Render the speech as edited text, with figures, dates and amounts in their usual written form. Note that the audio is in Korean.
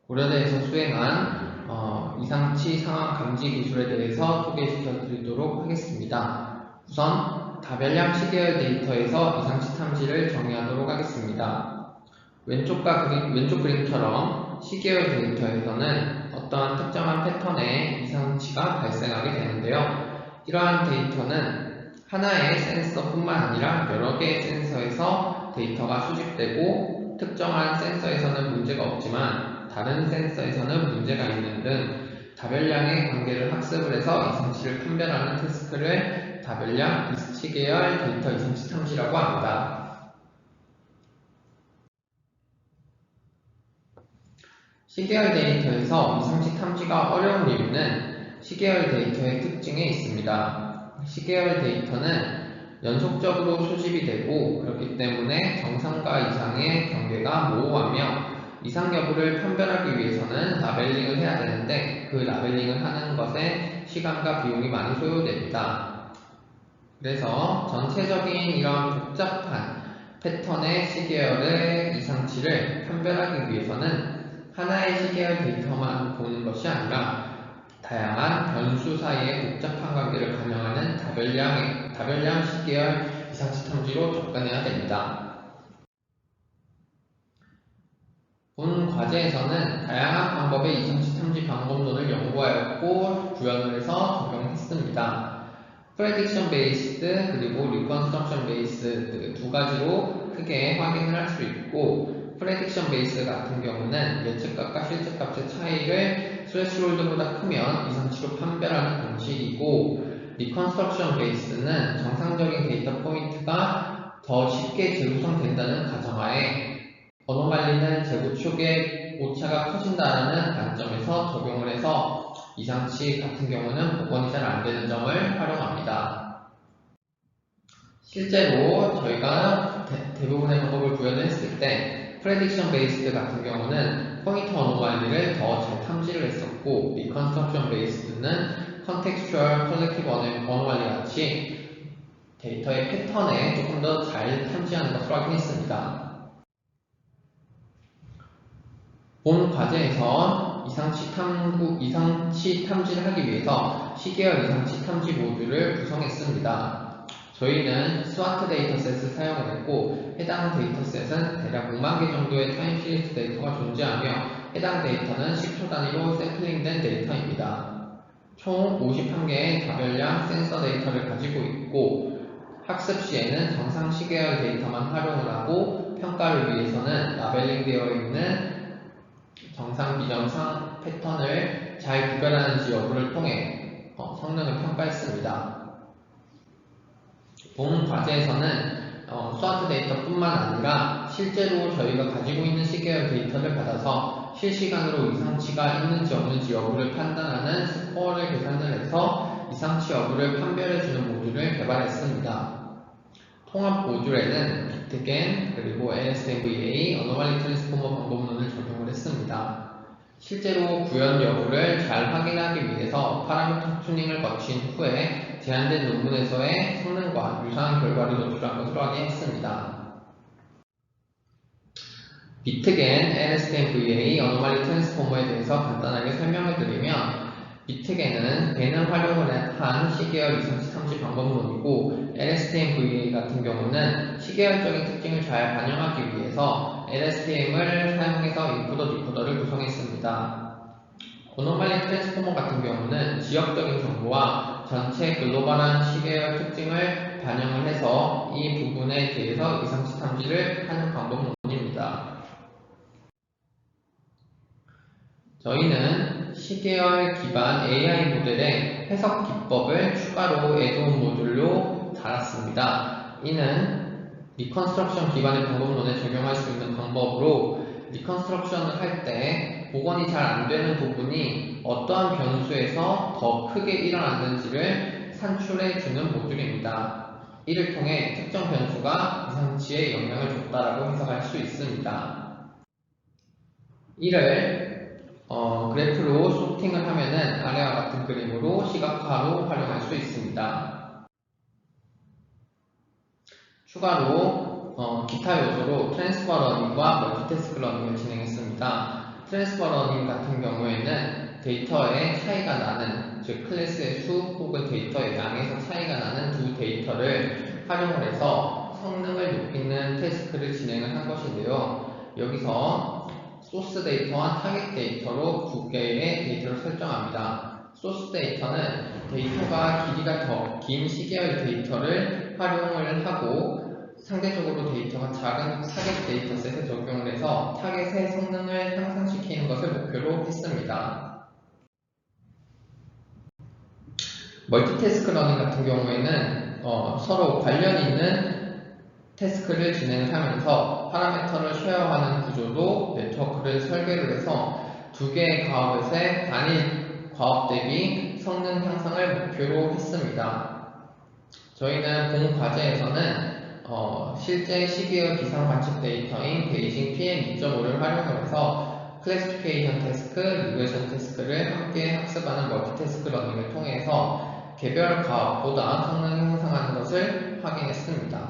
고려대에서 수행한 이상치 상황 감지 기술에 대해서 소개시켜 드리도록 하겠습니다. 우선 다별량 시계열 데이터에서 이상치 탐지를 정의하도록 하겠습니다. 왼쪽 그림처럼 시계열 데이터에서는 어떠한 특정한 패턴의 이상치가 발생하게 되는데요. 이러한 데이터는 하나의 센서뿐만 아니라 여러 개의 센서에서 데이터가 수집되고 특정한 센서에서는 문제가 없지만 다른 센서에서는 문제가 있는 등 다별량의 관계를 학습을 해서 이상치를 판별하는 태스크를 다별량 시계열 데이터 이상치 탐지라고 합니다. 시계열 데이터에서 이상치 탐지가 어려운 이유는 시계열 데이터의 특징에 있습니다. 시계열 데이터는 연속적으로 수집이 되고 그렇기 때문에 정상과 이상의 경계가 모호하며 이상 여부를 판별하기 위해서는 라벨링을 해야 되는데 그 라벨링을 하는 것에 시간과 비용이 많이 소요됩니다. 그래서 전체적인 이런 복잡한 패턴의 시계열의 이상치를 판별하기 위해서는 하나의 시계열 데이터만 보는 것이 아니라 다양한 변수 사이의 복잡한 관계를 반영하는 다별량 시계열 이상치 탐지로 접근해야 됩니다. 본 과제에서는 다양한 방법의 이상치 탐지 방법론을 연구하였고 구현을 해서 적용했습니다. 프레딕션 베이스드 그리고 리컨스트럭션 베이스드 두 가지로 크게 확인을 할 수 있고 프레딕션 베이스 같은 경우는 예측값과 실제값의 차이를 스레스홀드보다 크면 이상치로 판별하는 방식이고 리컨스트럭션 베이스는 정상적인 데이터 포인트가 더 쉽게 재구성된다는 가정하에 어노말리는 재구축의 오차가 커진다는 관점에서 적용을 해서 이상치 같은 경우는 복원이 잘 안되는 점을 활용합니다. 실제로 저희가 대부분의 방법을 구현했을 때 프레딕션 베이스드 같은 경우는 포인터 어노말리를 더 잘 탐지를 했었고 리컨스트럭션 베이스드는 컨텍스추얼 컬렉티브 어노말리 같이 데이터의 패턴에 조금 더 잘 탐지하는 것으로 확인했습니다. 본 과제에서 이상치 탐지를 하기 위해서 시계열 이상치 탐지 모듈을 구성했습니다. 저희는 스와트 데이터셋을 사용을 했고 해당 데이터셋은 대략 5만 개 정도의 타임 시리즈 데이터가 존재하며 해당 데이터는 10초 단위로 샘플링된 데이터입니다. 총 51개의 다별량 센서 데이터를 가지고 있고 학습 시에는 정상 시계열 데이터만 활용을 하고 평가를 위해서는 라벨링 되어 있는 정상, 비정상 패턴을 잘 구별하는지 여부를 통해 성능을 평가했습니다. 본 과제에서는 스와트 데이터뿐만 아니라 실제로 저희가 가지고 있는 시계열 데이터를 받아서 실시간으로 이상치가 있는지 없는지 여부를 판단하는 스코어를 계산을 해서 이상치 여부를 판별해주는 모듈을 개발했습니다. 통합 모듈에는 비트겐 그리고 LSTMVA, 어노말리 트랜스포머 방법론을 적용을 했습니다. 실제로 구현 여부를 잘 확인하기 위해서 파라미터 튜닝을 거친 후에 제한된 논문에서의 성능과 유사한 결과를 노출한 것으로 확인했습니다. 비트겐, LSTMVA, 어노말리 트랜스포머에 대해서 간단하게 설명을 드리면 비트겐은 겐을 활용을 한 시계열 이상치 탐지 방법론이고 LSTM-VA 같은 경우는 시계열적인 특징을 잘 반영하기 위해서 LSTM을 사용해서 인코더 디코더를 구성했습니다. 어노말리 트랜스포머 같은 경우는 지역적인 정보와 전체 글로벌한 시계열 특징을 반영을 해서 이 부분에 대해서 이상치 탐지를 하는 방법론입니다. 저희는 시계열 기반 AI 모델의 해석 기법을 추가로 애드온 모듈로 달았습니다. 이는 리컨스트럭션 기반의 방법론에 적용할 수 있는 방법으로 리컨스트럭션을 할 때 복원이 잘 안되는 부분이 어떠한 변수에서 더 크게 일어났는지를 산출해주는 모듈입니다. 이를 통해 특정 변수가 이상치에 영향을 줬다라고 해석할 수 있습니다. 이를 그래프로 소팅을 하면은 아래와 같은 그림으로 시각화로 활용할 수 있습니다. 추가로 기타 요소로 트랜스퍼 러닝과 멀티태스크 러닝을 진행했습니다. 트랜스퍼 러닝 같은 경우에는 데이터의 차이가 나는, 즉 클래스의 수 혹은 데이터의 양에서 차이가 나는 두 데이터를 활용을 해서 성능을 높이는 태스크를 진행을 한 것인데요. 여기서 소스 데이터와 타겟 데이터로 두 개의 데이터를 설정합니다. 소스 데이터는 데이터가 길이가 더 긴 시계열 데이터를 활용을 하고 상대적으로 데이터가 작은 타겟 데이터셋에 적용을 해서 타겟의 성능을 향상시키는 것을 목표로 했습니다. 멀티태스크 러닝 같은 경우에는 서로 관련 있는 태스크를 진행하면서 파라미터를 쉐어하는 구조로 네트워크를 설계를 해서 두 개의 과업의 단일 과업 대비 성능 향상을 목표로 했습니다. 저희는 본 과제에서는 실제 시계열 기상 관측 데이터인 베이징 PM2.5를 활용을 해서 클래시피케이션 태스크, 리그레션 태스크를 함께 학습하는 멀티태스크 러닝을 통해서 개별 과업보다 성능 향상하는 것을 확인했습니다.